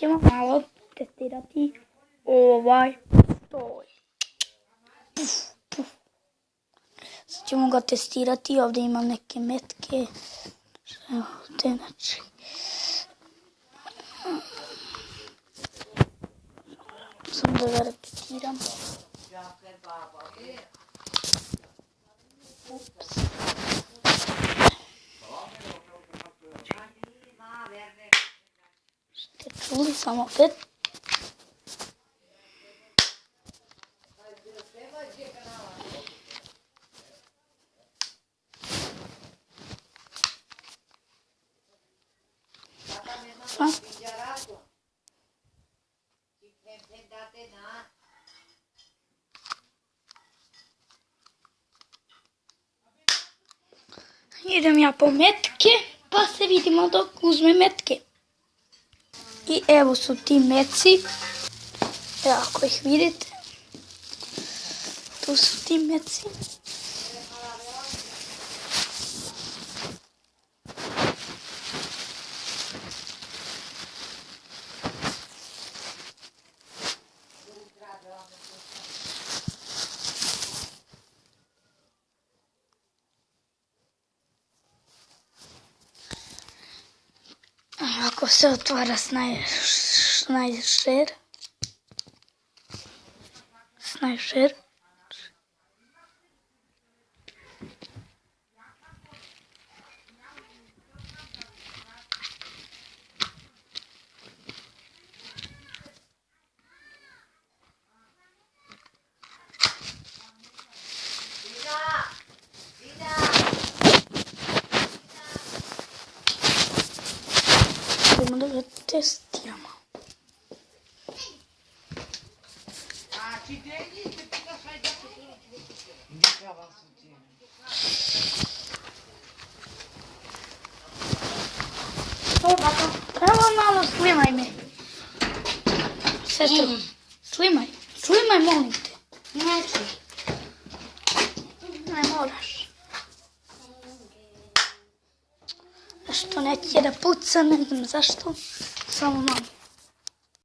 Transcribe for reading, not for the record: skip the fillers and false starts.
ćemo malo testirati ovaj stoj. Sad ćemo ga testirati, ovdje imam neke metke. Evo ovdje, znači. Samo da ga repetiram. Ups. Ste čuli samo opet? Idem ja po metke, pa se vidimo dok uzmem metke. I evo su ti meci, evo ako ih vidite, tu su ti meci. Ako se otvara Snajšer. Idemo da ga testiramo. Evo malo slimaj me. Sestro, slimaj molim te. Neću. Ne moraš. Zašto neće da puca, ne znam zašto. Samo malo.